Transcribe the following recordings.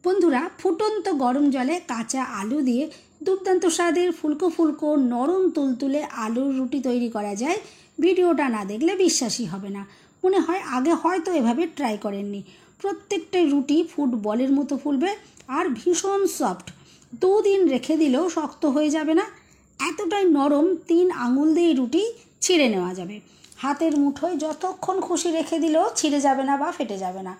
বন্ধুরা, ফুটন্ত গরম জলে কাঁচা আলু দিয়ে দুর্দান্ত স্বাদের ফুলকো ফুলকো নরম তুলতুলে আলুর রুটি তৈরি করা যায়। ভিডিওটা না দেখলে বিশ্বাসই হবে না। মনে হয় আগে হয়তো এভাবে ট্রাই করেননি। প্রত্যেকটা রুটি ফুটবলের মতো ফুলবে আর ভীষণ সফট। 2 দিন রেখে দিলেও শক্ত হয়ে যাবে না, এতটাই নরম। 3 আঙুল দিয়ে রুটি ছিঁড়ে নেওয়া যাবে। হাতের মুঠোয় যতক্ষণ খুশি রেখে দিলেও ছিঁড়ে যাবে না বা ফেটে যাবে না।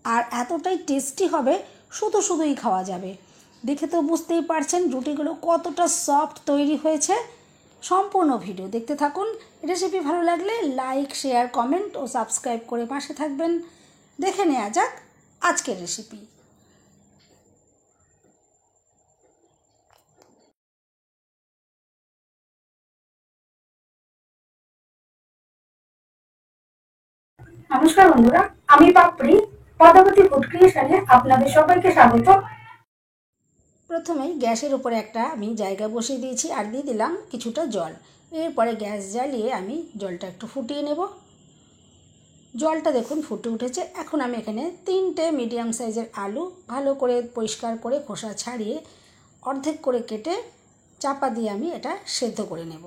আর এতটাই টেস্টি হবে, শুধুই খাওয়া যাবে। দেখে তো বুঝতেই পারছেন রুটিগুলো কতটা সফট তৈরি হয়েছে। সম্পূর্ণ ভিডিও দেখতে থাকুন। রেসিপি ভালো লাগলে লাইক, শেয়ার, কমেন্ট ও সাবস্ক্রাইব করে পাশে থাকবেন। দেখে নেওয়া যাক আজকের রেসিপি। নমস্কার বন্ধুরা, আমি পাপড়ি পদ্মাবতী ফুড ক্রিয়েশনে আপনাদের সবাইকে স্বাগত। প্রথমেই গ্যাসের উপরে একটা আমি জায়গা বসিয়ে দিয়েছি আর দিয়ে দিলাম কিছুটা জল। এরপরে গ্যাস জ্বালিয়ে আমি জলটা একটু ফুটিয়ে নেব। জলটা দেখুন ফুটে উঠেছে। এখন আমি এখানে 3টে মিডিয়াম সাইজের আলু ভালো করে পরিষ্কার করে খোসা ছাড়িয়ে অর্ধেক করে কেটে চাপা দিয়ে আমি এটা সেদ্ধ করে নেব।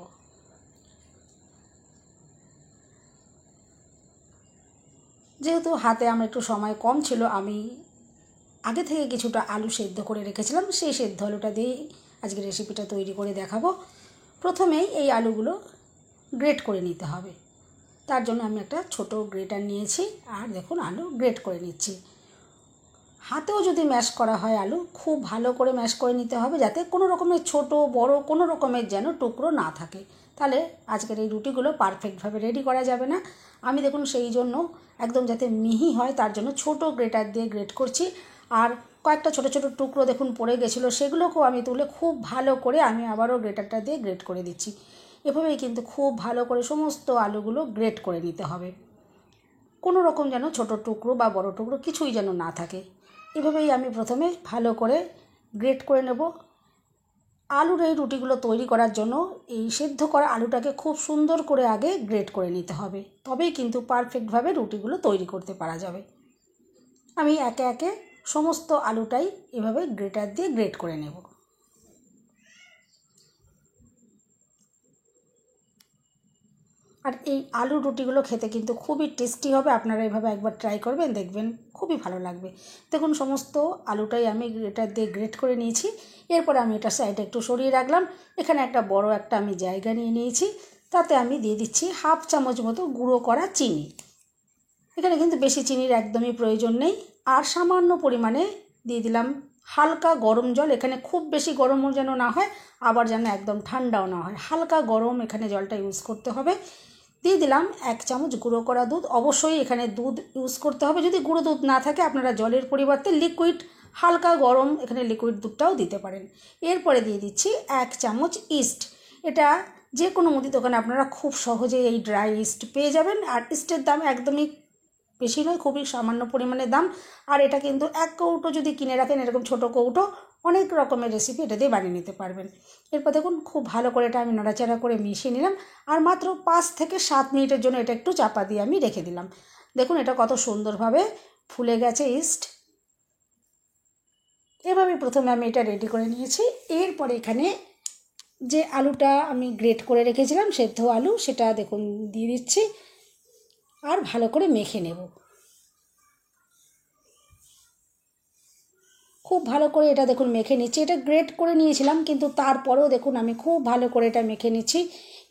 যেহেতু হাতে আমার একটু সময় কম ছিল, আমি আগে থেকে কিছুটা আলু সেদ্ধ করে রেখেছিলাম। সেই সেদ্ধ আলুটা দিয়েই আজকে রেসিপিটা তৈরি করে দেখাবো। প্রথমেই এই আলুগুলো গ্রেট করে নিতে হবে। তার জন্য আমি একটা ছোট গ্রেটার নিয়েছি আর দেখুন আলু গ্রেট করে নিচ্ছি। হাতেও যদি ম্যাশ করা হয় আলু, খুব ভালো করে ম্যাশ করে নিতে হবে, যাতে কোনো রকমের ছোট বড় কোনো রকমের যেন টুকরো না থাকে। তাহলে আজকের এই রুটিগুলো পারফেক্টভাবে রেডি করা যাবে না। আমি দেখুন সেই জন্য একদম যাতে মিহি হয় তার জন্য ছোট গ্রেটার দিয়ে গ্রেট করছি। আর কয়েকটা ছোট ছোট টুকরো দেখুন পড়ে গেছিলো, সেগুলোকেও আমি তুলে খুব ভালো করে আমি আবারও গ্রেটারটা দিয়ে গ্রেট করে দিচ্ছি। এভাবেই কিন্তু খুব ভালো করে সমস্ত আলুগুলো গ্রেট করে নিতে হবে। কোনো রকম যেন ছোট টুকরো বা বড় টুকরো কিছুই যেন না থাকে। এভাবেই আমি প্রথমে ভালো করে গ্রেট করে নেব। আলুর এই রুটিগুলো তৈরি করার জন্য এই সেদ্ধ করা আলুটাকে খুব সুন্দর করে আগে গ্রেট করে নিতে হবে, তবেই কিন্তু পারফেক্টভাবে রুটিগুলো তৈরি করতে পারা যাবে। আমি একে একে সমস্ত আলুটাই এভাবে গ্রেটার দিয়ে গ্রেট করে নেব। আর এই আলুর রুটিগুলো খেতে কিন্তু খুবই টেস্টি হবে। আপনারা এভাবে একবার ট্রাই করবেন, দেখবেন খুবই ভালো লাগবে। দেখুন সমস্ত আলুটাই আমি গ্রেটার দিয়ে গ্রেট করে নিয়েছি। এরপরে আমি এটা সাইডে একটু সরিয়ে রাখলাম। এখানে একটা বড় একটা আমি জায়গা নিয়ে নিয়েছি, তাতে আমি দিয়ে দিচ্ছি 1/2 চামচ মতো গুঁড়ো করা চিনি। এখানে কিন্তু বেশি চিনির একদমই প্রয়োজন নেই। আর সামান্য পরিমাণে দিয়ে দিলাম হালকা গরম জল। এখানে খুব বেশি গরমও যেন না হয়, আবার যেন একদম ঠান্ডাও না হয়, হালকা গরম এখানে জলটা ইউজ করতে হবে। দিয়ে দিলাম 1 চামচ গুঁড়ো করা দুধ। অবশ্যই এখানে দুধ ইউজ করতে হবে। যদি গুঁড়ো দুধ না থাকে আপনারা জলের পরিবর্তে লিকুইড হালকা গরম এখানে লিকুইড দুধটাও দিতে পারেন। এরপরে দিয়ে দিচ্ছি 1 চামচ ইস্ট। এটা যে কোনো মুদি দোকানে আপনারা খুব সহজেই এই ড্রাই ইস্ট পেয়ে যাবেন। আর ইস্টের দাম একদমই বেশি নয়, খুবই সামান্য পরিমাণে দাম। আর এটা কিন্তু 1 কৌটো যদি কিনে রাখেন, এরকম ছোটো কৌটো, অনেক রকমের রেসিপি এটা দিয়ে বানিয়ে নিতে পারবেন। এরপর দেখুন খুব ভালো করে এটা আমি নাড়াচাড়া করে মিশিয়ে নিলাম। আর মাত্র 5 থেকে 7 মিনিটের জন্য এটা একটু চাপা দিয়ে আমি রেখে দিলাম। দেখুন এটা কত সুন্দরভাবে ফুলে গেছে ইস্ট। এভাবে প্রথমে আমি এটা রেডি করে নিয়েছি। এরপরে এখানে যে আলুটা আমি গ্রেট করে রেখেছিলাম, সেদ্ধ আলু, সেটা দেখুন দিয়ে দিচ্ছি আর ভালো করে মেখে নেব। খুব ভালো করে এটা দেখুন মেখে নিচ্ছি। এটা গ্রেট করে নিয়েছিলাম, কিন্তু তারপরেও দেখুন আমি খুব ভালো করে এটা মেখে নিচ্ছি।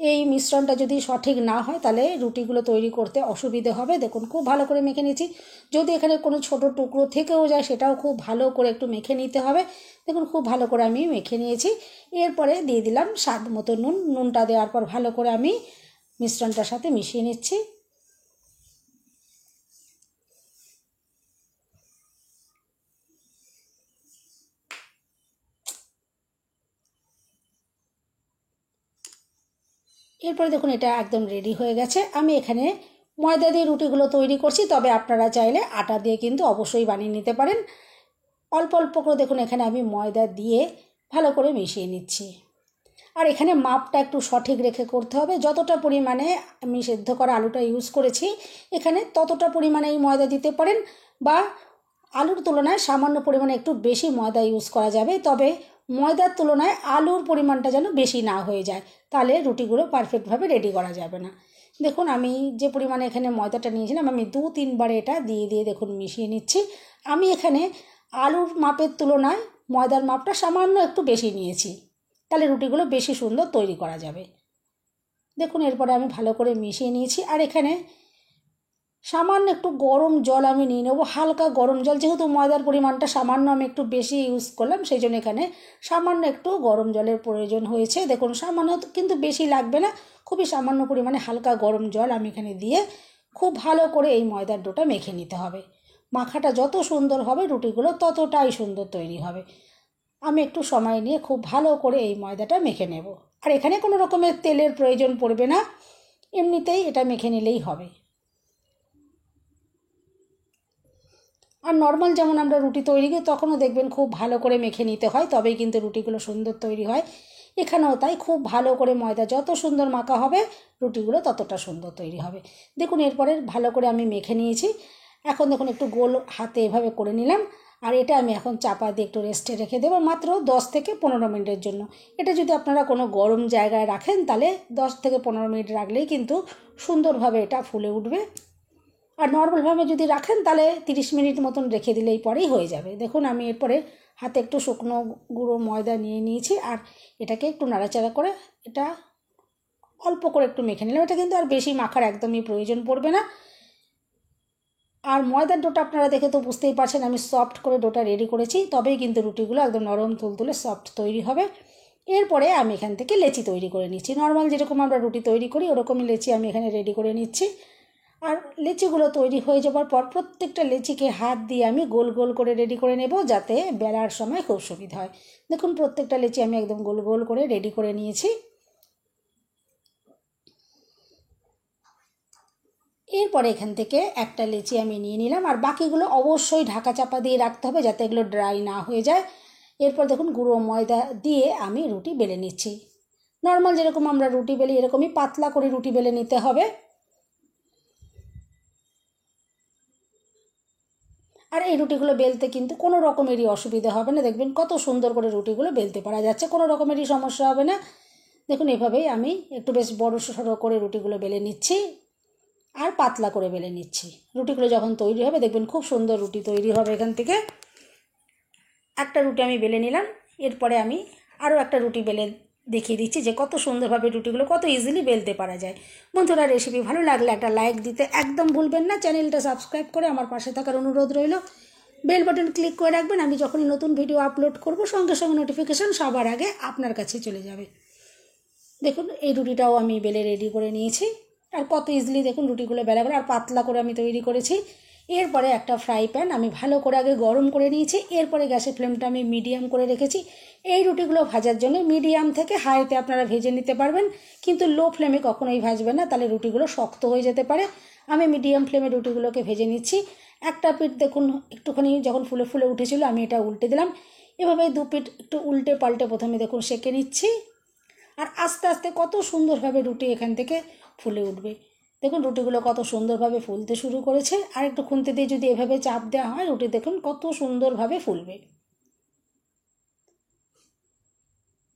এই মিশ্রণটা যদি সঠিক না হয় তাহলে রুটিগুলো তৈরি করতে অসুবিধে হবে। দেখুন খুব ভালো করে মেখে নিচ্ছি। যদি এখানে কোনো ছোট টুকরো থেকেও যায় সেটাও খুব ভালো করে একটু মেখে নিতে হবে। দেখুন খুব ভালো করে আমি মেখে নিয়েছি। এরপরে দিয়ে দিলাম স্বাদ মতো নুন। নুনটা দেওয়ার পর ভালো করে আমি মিশ্রণটার সাথে মিশিয়ে নিচ্ছি। এরপরে দেখুন এটা একদম রেডি হয়ে গেছে। আমি এখানে ময়দা দিয়ে রুটিগুলো তৈরি করছি, তবে আপনারা চাইলে আটা দিয়ে কিন্তু অবশ্যই বানিয়ে নিতে পারেন। অল্প অল্প করে দেখুন এখানে আমি ময়দা দিয়ে ভালো করে মিশিয়ে নিচ্ছি। আর এখানে মাপটা একটু সঠিক রেখে করতে হবে। যতটা পরিমাণে আমি সেদ্ধ করা আলুটা ইউজ করেছি, এখানে ততটা পরিমাণেই ময়দা দিতে পারেন, বা আলুর তুলনায় সামান্য পরিমাণে একটু বেশি ময়দা ইউজ করা যাবে, তবে ময়দার তুলনায় আলুর পরিমাণটা যেন বেশি না হয়ে যায়, তাহলে রুটিগুলো পারফেক্টভাবে রেডি করা যাবে না। দেখুন আমি যে পরিমাণে এখানে ময়দাটা নিয়েছিলাম, আমি 2-3 বার এটা দিয়ে দেখুন মিশিয়ে নিচ্ছি। আমি এখানে আলুর মাপের তুলনায় ময়দার মাপটা সামান্য একটু বেশি নিয়েছি, তাহলে রুটিগুলো বেশি সুন্দর তৈরি করা যাবে। দেখুন এরপরে আমি ভালো করে মিশিয়ে নিয়েছি। আর এখানে সামান্য একটু গরম জল আমি নিয়ে নেবো, হালকা গরম জল, যেহেতু ময়দার পরিমাণটা সামান্য আমি একটু বেশি ইউজ করলাম, সেই জন্য এখানে সামান্য একটু গরম জলের প্রয়োজন হয়েছে। দেখুন সামান্য, কিন্তু বেশি লাগবে না, খুবই সামান্য পরিমাণে হালকা গরম জল আমি এখানে দিয়ে খুব ভালো করে এই ময়দার ডোটা মেখে নিতে হবে। মাখাটা যত সুন্দর হবে রুটিগুলো ততটাই সুন্দর তৈরি হবে। আমি একটু সময় নিয়ে খুব ভালো করে এই ময়দাটা মেখে নেব। আর এখানে কোনো রকমের তেলের প্রয়োজন পড়বে না, এমনিতেই এটা মেখে নিলেই হবে। আর নর্মাল যেমন আমরা রুটি তৈরি করি তখনও দেখবেন খুব ভালো করে মেখে নিতে হয়, তবেই কিন্তু রুটিগুলো সুন্দর তৈরি হয়। এখানেও তাই, খুব ভালো করে ময়দা যত সুন্দর মাখা হবে রুটিগুলো ততটা সুন্দর তৈরি হবে। দেখুন এরপরে ভালো করে আমি মেখে নিয়েছি। এখন দেখুন একটু গোল হাতে এভাবে করে নিলাম। আর এটা আমি এখন চাপা দিয়ে একটু রেস্টে রেখে দেবো মাত্র 10 থেকে 15 মিনিটের জন্য। এটা যদি আপনারা কোনো গরম জায়গায় রাখেন তাহলে 10 থেকে 15 মিনিট রাখলেই কিন্তু সুন্দরভাবে এটা ফুলে উঠবে। আর নর্মালভাবে যদি রাখেন তাহলে 30 মিনিট মতন রেখে দিলেই পরেই হয়ে যাবে। দেখুন আমি এরপরে হাতে একটু শুকনো গুঁড়ো ময়দা নিয়ে নিয়েছি, আর এটাকে একটু নাড়াচাড়া করে এটা অল্প করে একটু মেখে নিলাম। এটা কিন্তু আর বেশি মাখার একদমই প্রয়োজন পড়বে না। আর ময়দার ডোটা আপনারা দেখে তো বুঝতেই পারছেন আমি সফট করে ডোটা রেডি করেছি, তবেই কিন্তু রুটিগুলো একদম নরম তুলতুলে সফট তৈরি হবে। এরপরে আমি এখান থেকে লেচি তৈরি করে নিচ্ছি। নর্মাল যেরকম আমরা রুটি তৈরি করি ওরকমই লেচি আমি এখানে রেডি করে নিচ্ছি। আর লেচিগুলো তৈরি হয়ে যাওয়ার পর প্রত্যেকটা লেচিকে হাত দিয়ে আমি গোল গোল করে রেডি করে নেব, যাতে বেলার সময় খুব সুবিধা হয়। দেখুন প্রত্যেকটা লেচি আমি একদম গোল গোল করে রেডি করে নিয়েছি। এরপরে এখান থেকে একটা লেচি আমি নিয়ে নিলাম, আর বাকিগুলো অবশ্যই ঢাকা চাপা দিয়ে রাখতে হবে যাতে এগুলো ড্রাই না হয়ে যায়। এরপর দেখুন গুঁড়ো ময়দা দিয়ে আমি রুটি বেলে নিচ্ছি। নর্মাল যেরকম আমরা রুটি বেলি এরকমই পাতলা করে রুটি বেলে নিতে হবে। আর এই রুটিগুলো বেলতে কিন্তু কোনো রকমেরই অসুবিধা হবে না, দেখবেন কত সুন্দর করে রুটিগুলো বেলতে পারা যাচ্ছে, কোনো রকমেরই সমস্যা হবে না। দেখুন এভাবেই আমি একটু বেশ বড় সড়ো করে রুটিগুলো বেলে নিচ্ছি আর পাতলা করে বেলে নিচ্ছি। রুটিগুলো যখন তৈরি হবে দেখবেন খুব সুন্দর রুটি তৈরি হবে। এখান থেকে একটা রুটি আমি বেলে নিলাম, এরপরে আমি আরও একটা রুটি বেলে দেখিয়ে দিচ্ছি যে কত সুন্দরভাবে রুটিগুলো কত ইজিলি বেলতে পারা যায়। বন্ধুরা রেসিপি ভালো লাগলে একটা লাইক দিতে একদম ভুলবেন না, চ্যানেলটা সাবস্ক্রাইব করে আমার পাশে থাকার অনুরোধ রইল। বেল বাটন ক্লিক করে রাখবেন, আমি যখনই নতুন ভিডিও আপলোড করব সঙ্গে সঙ্গে নোটিফিকেশান সবার আগে আপনার কাছে চলে যাবে। দেখুন এই রুটিটাও আমি বেলে রেডি করে নিয়েছি। আর কত ইজিলি দেখুন রুটিগুলো বেলা করে আর পাতলা করে আমি তৈরি করেছি। এরপরে একটা ফ্রাই প্যান আমি ভালো করে আগে গরম করে নিয়েছি, এরপরে গ্যাসের ফ্লেমটা আমি মিডিয়াম করে রেখেছি। এই রুটিগুলো ভাজার জন্য মিডিয়াম থেকে হাইতে আপনারা ভেজে নিতে পারবেন, কিন্তু লো ফ্লেমে কখনোই ভাজবেন না, তাহলে রুটিগুলো শক্ত হয়ে যেতে পারে। আমি মিডিয়াম ফ্লেমে রুটিগুলোকে ভেজে নিচ্ছি। একটা পিঠ দেখুন একটুখানি যখন ফুলে ফুলে উঠেছিল আমি এটা উল্টে দিলাম। এভাবে দু পিঠ একটু উল্টে পাল্টে প্রথমে দেখুন সেঁকে নিচ্ছি। আর আস্তে আস্তে কত সুন্দরভাবে রুটি এখান থেকে ফুলে উঠবে। দেখুন রুটিগুলো কত সুন্দরভাবে ফুলতে শুরু করেছে। আর একটু খুন্তি দিয়ে যদি এভাবে চাপ দেওয়া হয় রুটি দেখুন কত সুন্দরভাবে ফুলবে।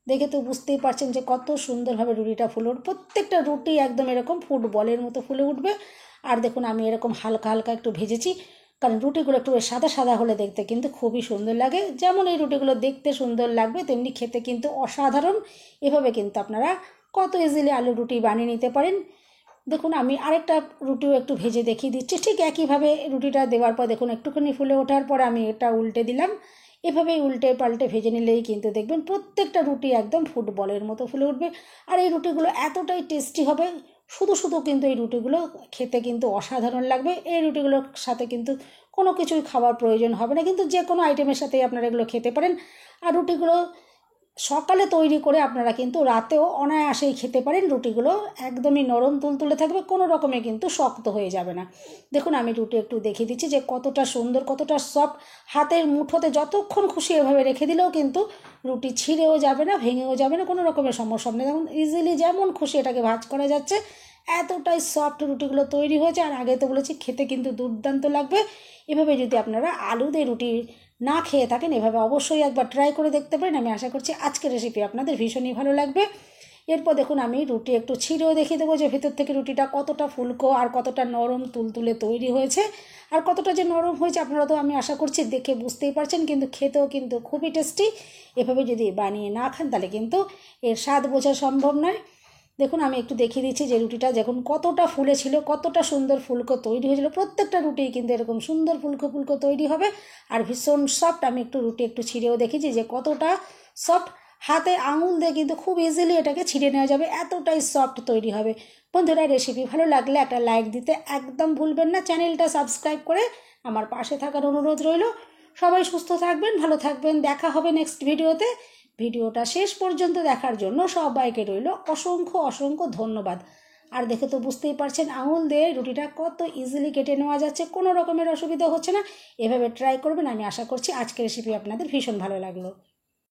দেখে তো বুঝতেই পারছেন যে কত সুন্দরভাবে রুটিটা ফুলে উঠবে। প্রত্যেকটা রুটি একদম এরকম ফুটবলের মতো ফুলে উঠবে। আর দেখুন আমি এরকম হালকা হালকা একটু ভেজেছি, কারণ রুটিগুলো একটু সাদা সাদা হলে দেখতে কিন্তু খুবই সুন্দর লাগে। যেমন এই রুটিগুলো দেখতে সুন্দর লাগবে তেমনি খেতে কিন্তু অসাধারণ। এভাবে কিন্তু আপনারা কত ইজিলি আলু রুটি বানিয়ে নিতে পারেন। দেখুন আমি আরেকটা রুটিও একটু ভেজে দেখিয়ে দিচ্ছি। ঠিক একইভাবে রুটিটা দেওয়ার পর দেখুন একটুখানি ফুলে ওঠার পর আমি এটা উল্টে দিলাম। এভাবেই উল্টে পাল্টে ভেজে নিলেই কিন্তু দেখবেন প্রত্যেকটা রুটি একদম ফুটবলের মতো ফুলে উঠবে। আর এই রুটিগুলো এতটাই টেস্টি হবে, শুধু শুধু কিন্তু এই রুটিগুলো খেতে কিন্তু অসাধারণ লাগবে। এই রুটিগুলোর সাথে কিন্তু কোনো কিছুই খাওয়ার প্রয়োজন হবে না, কিন্তু যে কোনো আইটেমের সাথেই আপনারা এগুলো খেতে পারেন। আর রুটিগুলো সকালে তৈরি করে আপনারা কিন্তু রাতেও অনায়াসেই খেতে পারেন। রুটিগুলো একদমই নরম তুলতুলে থাকবে, কোনো রকমে কিন্তু শক্ত হয়ে যাবে না। দেখুন আমি রুটি একটু দেখিয়ে দিচ্ছি যে কতটা সুন্দর কতটা সফট। হাতের মুঠোতে যতক্ষণ খুশি এভাবে রেখে দিলেও কিন্তু রুটি ছিঁড়েও যাবে না, ভেঙেও যাবে না, কোনো রকমের সমস্যা নেই। যেমন ইজিলি যেমন খুশি এটাকে ভাঁজ করা যাচ্ছে এতটাই সফট রুটিগুলো তৈরি হয়েছে। আর আগে তো বলেছি খেতে কিন্তু দুর্দান্ত লাগবে। এভাবে যদি আপনারা আলু দিয়ে রুটি না খেয়ে থাকেন, এভাবে অবশ্যই একবার ট্রাই করে দেখতে পারেন। আমি আশা করছি আজকের রেসিপি আপনাদের ভীষণই ভালো লাগবে। এরপর দেখুন আমি রুটি একটু ছিঁড়েও দেখিয়ে দেবো যে ভেতর থেকে রুটিটা কতটা ফুলকো আর কতটা নরম তুলতুলে তৈরি হয়েছে। আর কতটা যে নরম হয়েছে আপনারা তো আমি আশা করছি দেখে বুঝতেই পারছেন, কিন্তু খেতেও কিন্তু খুবই টেস্টি। এভাবে যদি বানিয়ে না খান তাহলে কিন্তু এর স্বাদ বোঝা সম্ভব নয়। দেখুন আমি একটু দেখিয়ে দিচ্ছি যে রুটিটা যখন কতটা ফুলে ছিল, কতটা সুন্দর ফুলকো তৈরি হয়েছিল। প্রত্যেকটা রুটি কিন্তু এরকম সুন্দর ফুলকো ফুলকো তৈরি হবে আর ভীষণ সফট। আমি একটু রুটি একটু ছিঁড়েও দেখেছি যে কতটা সফট। হাতে আঙুল দিয়ে কিন্তু খুব ইজিলি এটাকে ছিঁড়ে নেওয়া যাবে, এতটাই সফট তৈরি হবে। বন্ধুরা, রেসিপি ভালো লাগলে একটা লাইক দিতে একদম ভুলবেন না। চ্যানেলটা সাবস্ক্রাইব করে আমার পাশে থাকার অনুরোধ রইল। সবাই সুস্থ থাকবেন, ভালো থাকবেন। দেখা হবে নেক্সট ভিডিওতে। ভিডিওটা শেষ পর্যন্ত দেখার জন্য সবাইকে রইল অসংখ্য অসংখ্য ধন্যবাদ। আর দেখে তো বুঝতেই পারছেন আঙুল দিয়ে রুটিটা কত ইজিলি কেটে নেওয়া যাচ্ছে, কোনো রকমের অসুবিধা হচ্ছে না। এভাবে ট্রাই করবেন। আমি আশা করছি আজকের রেসিপি আপনাদের ভীষণ ভালো লাগলো।